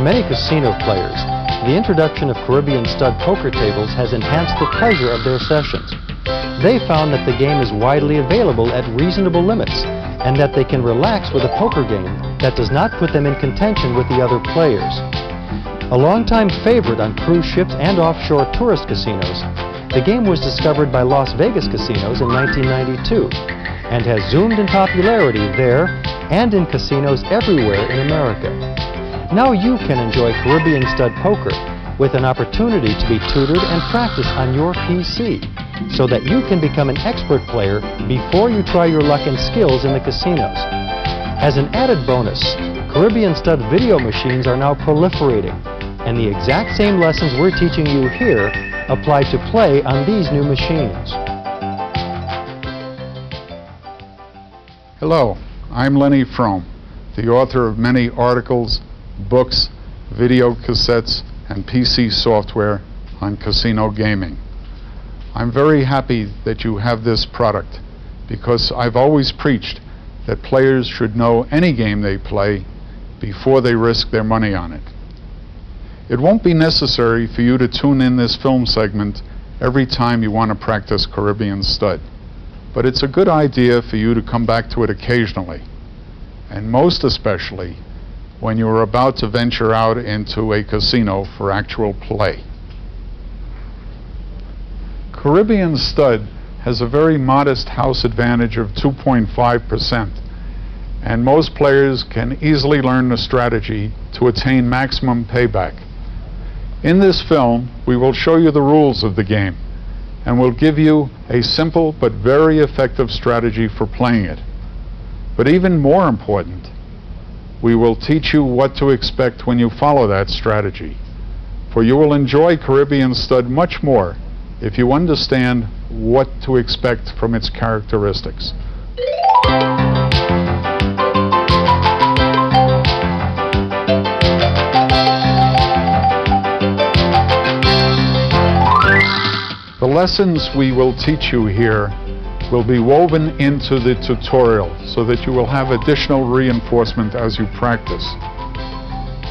many casino players, the introduction of Caribbean stud poker tables has enhanced the pleasure of their sessions. They found that the game is widely available at reasonable limits, and that they can relax with a poker game that does not put them in contention with the other players. A longtime favorite on cruise ships and offshore tourist casinos, the game was discovered by Las Vegas casinos in 1992 and has zoomed in popularity there and in casinos everywhere in America. Now you can enjoy Caribbean stud poker with an opportunity to be tutored and practice on your PC so that you can become an expert player before you try your luck and skills in the casinos. As an added bonus, Caribbean stud video machines are now proliferating, and the exact same lessons we're teaching you here apply to play on these new machines. Hello, I'm Lenny Frome, the author of many articles, books, video cassettes, and PC software on casino gaming. I'm very happy that you have this product because I've always preached that players should know any game they play before they risk their money on it. It won't be necessary for you to tune in this film segment every time you want to practice Caribbean stud, but it's a good idea for you to come back to it occasionally, and most especially when you are about to venture out into a casino for actual play. Caribbean stud has a very modest house advantage of 2.5%, and most players can easily learn the strategy to attain maximum payback. In this film, we will show you the rules of the game, and we'll give you a simple but very effective strategy for playing it. But even more important, we will teach you what to expect when you follow that strategy, for you will enjoy Caribbean stud much more if you understand what to expect from its characteristics. The lessons we will teach you here will be woven into the tutorial so that you will have additional reinforcement as you practice.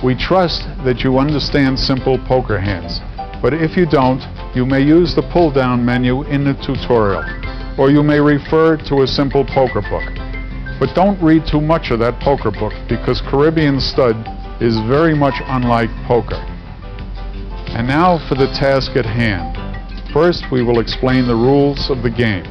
We trust that you understand simple poker hands, but if you don't, you may use the pull-down menu in the tutorial, or you may refer to a simple poker book. But don't read too much of that poker book because Caribbean stud is very much unlike poker. And now for the task at hand. First, we will explain the rules of the game.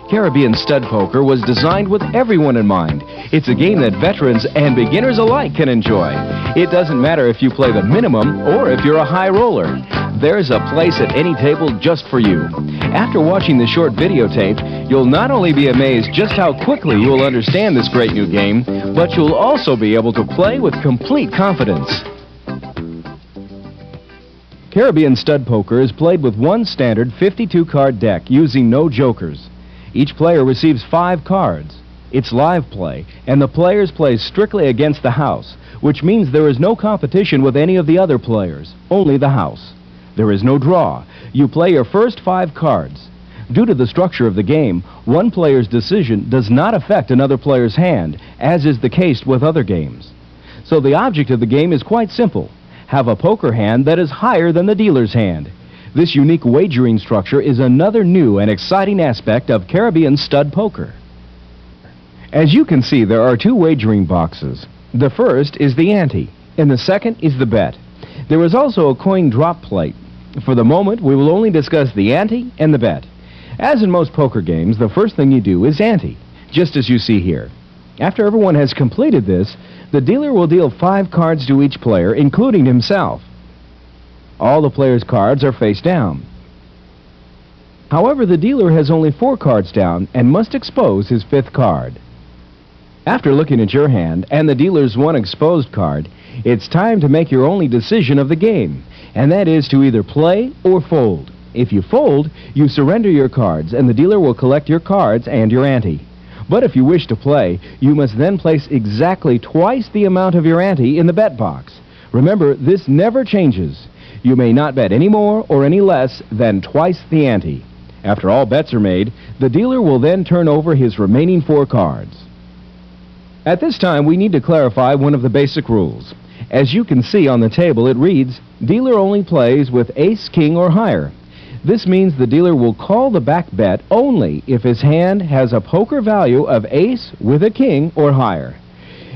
Caribbean stud poker was designed with everyone in mind. It's a game that veterans and beginners alike can enjoy. It doesn't matter if you play the minimum or if you're a high roller. There's a place at any table just for you. After watching the short videotape, you'll not only be amazed just how quickly you will understand this great new game, but you'll also be able to play with complete confidence. Caribbean stud poker is played with one standard 52-card deck using no jokers. Each player receives 5 cards. It's live play, and the players play strictly against the house, which means there is no competition with any of the other players, only the house. There is no draw. You play your first 5 cards. Due to the structure of the game, one player's decision does not affect another player's hand, as is the case with other games. So the object of the game is quite simple. Have a poker hand that is higher than the dealer's hand. This unique wagering structure is another new and exciting aspect of Caribbean stud poker. As you can see, there are 2 wagering boxes. The first is the ante, and the second is the bet. There is also a coin drop plate. For the moment, we will only discuss the ante and the bet. As in most poker games, the first thing you do is ante, just as you see here. After everyone has completed this, the dealer will deal 5 cards to each player, including himself. All the players' cards are face down. However, the dealer has only 4 cards down and must expose his 5th card. After looking at your hand and the dealer's 1 exposed card, it's time to make your only decision of the game, and that is to either play or fold. If you fold, you surrender your cards, and the dealer will collect your cards and your ante. But if you wish to play, you must then place exactly twice the amount of your ante in the bet box. Remember, this never changes. You may not bet any more or any less than twice the ante. After all bets are made, the dealer will then turn over his remaining 4 cards. At this time, we need to clarify one of the basic rules. As you can see on the table, it reads, dealer only plays with ace, king, or higher. This means the dealer will call the back bet only if his hand has a poker value of ace with a king or higher.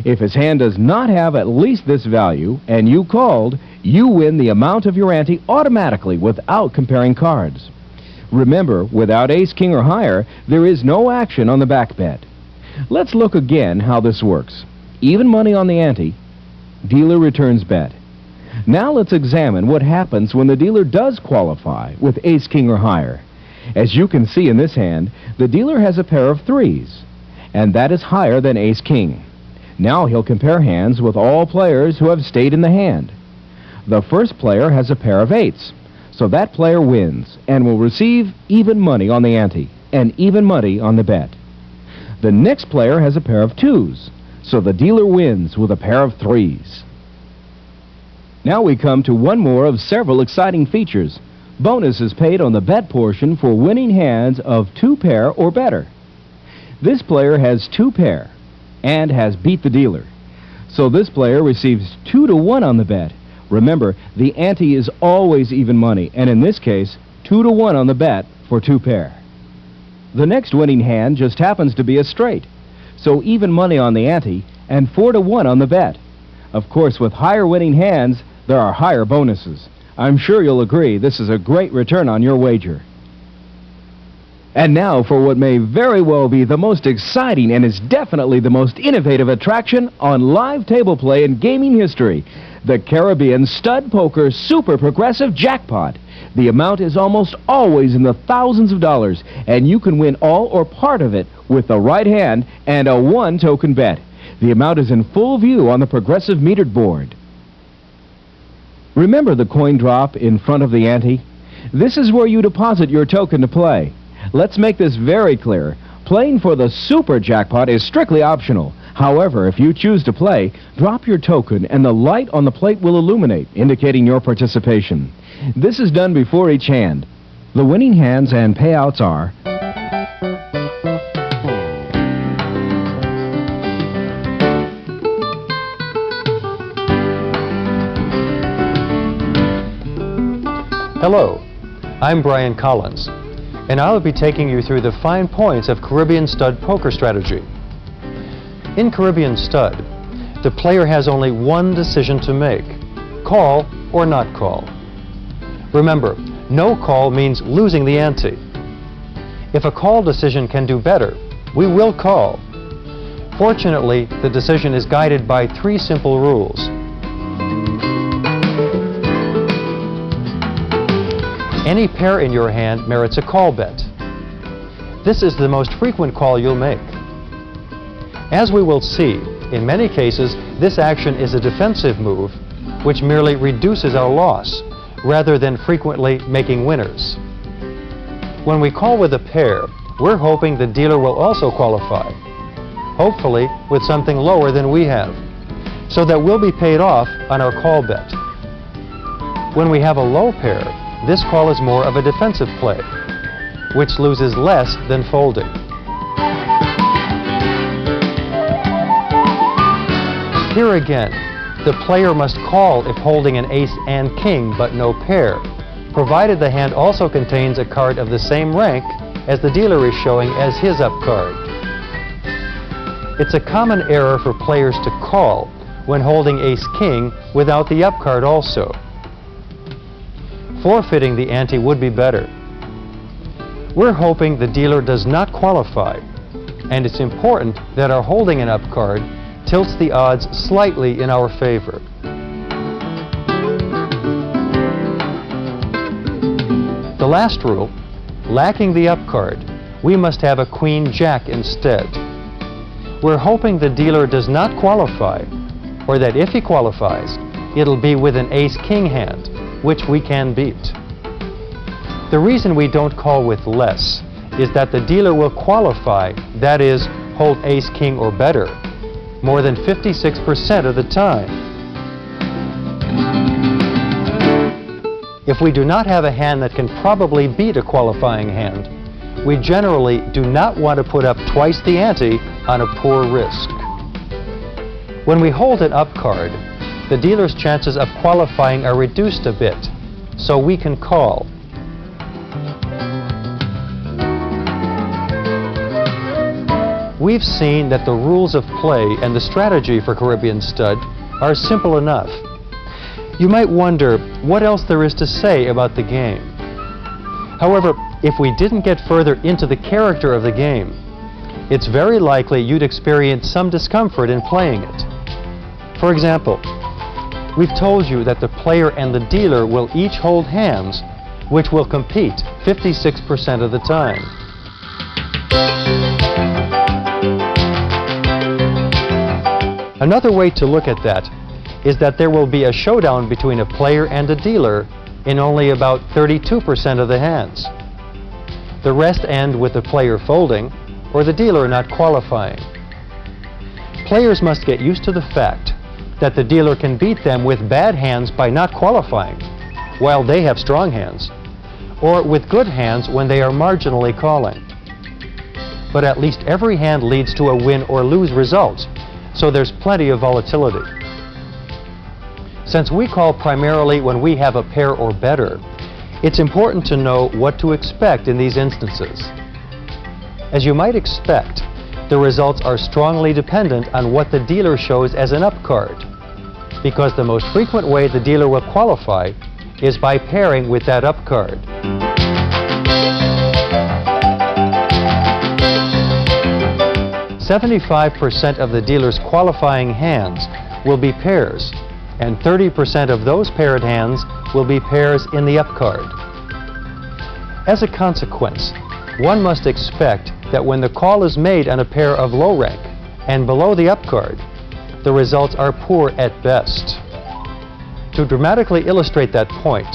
If his hand does not have at least this value and you called, you win the amount of your ante automatically without comparing cards. Remember, without ace, king, or higher, there is no action on the back bet. Let's look again how this works. Even money on the ante, dealer returns bet. Now let's examine what happens when the dealer does qualify with ace, king, or higher. As you can see in this hand, the dealer has a pair of threes, and that is higher than ace, king. Now he'll compare hands with all players who have stayed in the hand. The first player has a pair of eights, so that player wins and will receive even money on the ante and even money on the bet. The next player has a pair of twos, so the dealer wins with a pair of threes. Now we come to one more of several exciting features. Bonus is paid on the bet portion for winning hands of two pair or better. This player has two pair and has beat the dealer, so this player receives 2-to-1 on the bet. Remember, the ante is always even money, and in this case, 2-to-1 on the bet for two pair. The next winning hand just happens to be a straight, so even money on the ante and 4-to-1 on the bet. Of course, with higher winning hands, there are higher bonuses. I'm sure you'll agree this is a great return on your wager. And now for what may very well be the most exciting and is definitely the most innovative attraction on live table play in gaming history, the Caribbean Stud Poker Super Progressive Jackpot. The amount is almost always in the thousands of dollars, and you can win all or part of it with the right hand and a one-token bet. The amount is in full view on the Progressive metered board. Remember the coin drop in front of the ante? This is where you deposit your token to play. Let's make this very clear. Playing for the Super Jackpot is strictly optional. However, if you choose to play, drop your token and the light on the plate will illuminate, indicating your participation. This is done before each hand. The winning hands and payouts are Hello, I'm Brian Collins, and I'll be taking you through the fine points of Caribbean Stud poker strategy. In Caribbean Stud, the player has only one decision to make: call or not call. Remember, no call means losing the ante. If a call decision can do better, we will call. Fortunately, the decision is guided by three simple rules. Any pair in your hand merits a call bet. This is the most frequent call you'll make. As we will see, in many cases, this action is a defensive move, which merely reduces our loss, rather than frequently making winners. When we call with a pair, we're hoping the dealer will also qualify, hopefully with something lower than we have, so that we'll be paid off on our call bet. When we have a low pair, this call is more of a defensive play, which loses less than folding. Here again, the player must call if holding an ace and king but no pair, provided the hand also contains a card of the same rank as the dealer is showing as his up card. It's a common error for players to call when holding ace-king without the up card also. Forfeiting the ante would be better. We're hoping the dealer does not qualify, and it's important that our holding an up card tilts the odds slightly in our favor. The last rule, lacking the up card, we must have a queen-jack instead. We're hoping the dealer does not qualify, or that if he qualifies, it'll be with an ace-king hand, which we can beat. The reason we don't call with less is that the dealer will qualify, that is, hold ace-king or better, more than 56% of the time. If we do not have a hand that can probably beat a qualifying hand, we generally do not want to put up twice the ante on a poor risk. When we hold an up card, the dealer's chances of qualifying are reduced a bit, so we can call. We've seen that the rules of play and the strategy for Caribbean Stud are simple enough. You might wonder what else there is to say about the game. However, if we didn't get further into the character of the game, it's very likely you'd experience some discomfort in playing it. For example, we've told you that the player and the dealer will each hold hands, which will compete 56% of the time. Another way to look at that is that there will be a showdown between a player and a dealer in only about 32% of the hands. The rest end with the player folding or the dealer not qualifying. Players must get used to the fact that the dealer can beat them with bad hands by not qualifying, while they have strong hands, or with good hands when they are marginally calling. But at least every hand leads to a win or lose result, so there's plenty of volatility. Since we call primarily when we have a pair or better, it's important to know what to expect in these instances. As you might expect, the results are strongly dependent on what the dealer shows as an up card, because the most frequent way the dealer will qualify is by pairing with that up card. "75% of the dealer's qualifying hands will be pairs, and 30% of those paired hands will be pairs in the up card. As a consequence, one must expect that when the call is made on a pair of low rank and below the up card, the results are poor at best. To dramatically illustrate that point,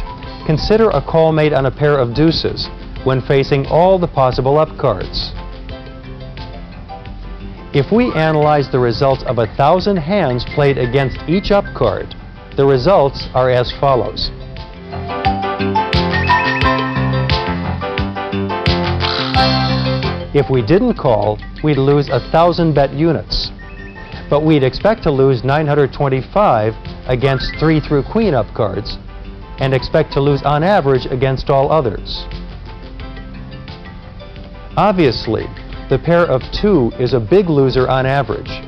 consider a call made on a pair of deuces when facing all the possible up cards. If we analyze the results of 1,000 hands played against each up card, the results are as follows. If we didn't call, we'd lose 1,000 bet units, but we'd expect to lose 925 against 3 through queen up cards, and expect to lose on average against all others. Obviously, the pair of 2 is a big loser on average,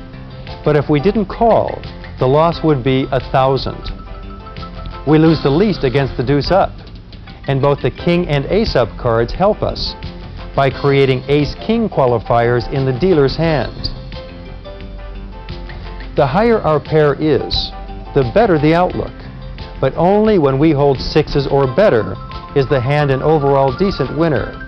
but if we didn't call, the loss would be 1,000. We lose the least against the deuce up, and both the king and ace up cards help us by creating ace-king qualifiers in the dealer's hand. The higher our pair is, the better the outlook, but only when we hold sixes or better is the hand an overall decent winner.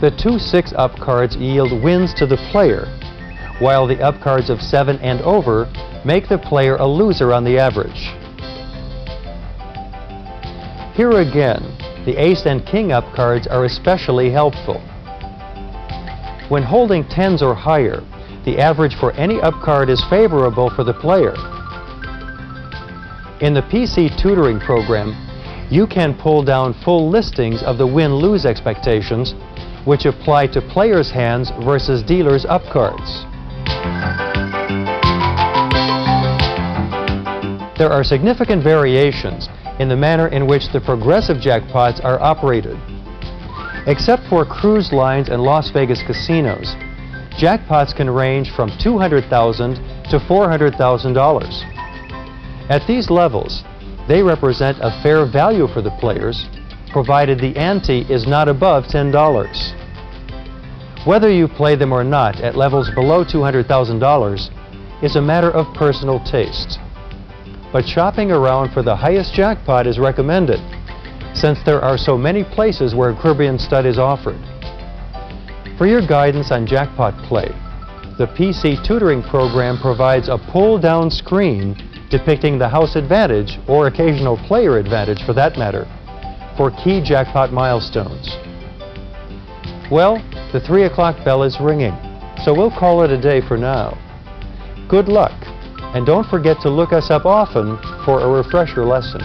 The 2-6 up cards yield wins to the player, while the up cards of 7 and over make the player a loser on the average. Here again, the ace and king up cards are especially helpful. When holding 10s or higher, the average for any up card is favorable for the player. In the PC tutoring program, you can pull down full listings of the win-lose expectations, which apply to players' hands versus dealers' up cards. There are significant variations in the manner in which the progressive jackpots are operated. Except for cruise lines and Las Vegas casinos, jackpots can range from $200,000 to $400,000. At these levels, they represent a fair value for the players, provided the ante is not above $10. Whether you play them or not at levels below $200,000 is a matter of personal taste. But shopping around for the highest jackpot is recommended, since there are so many places where Caribbean Stud is offered. For your guidance on jackpot play, the PC tutoring program provides a pull-down screen depicting the house advantage, or occasional player advantage for that matter, for key jackpot milestones. Well, the 3 o'clock bell is ringing, so we'll call it a day for now. Good luck, and don't forget to look us up often for a refresher lesson.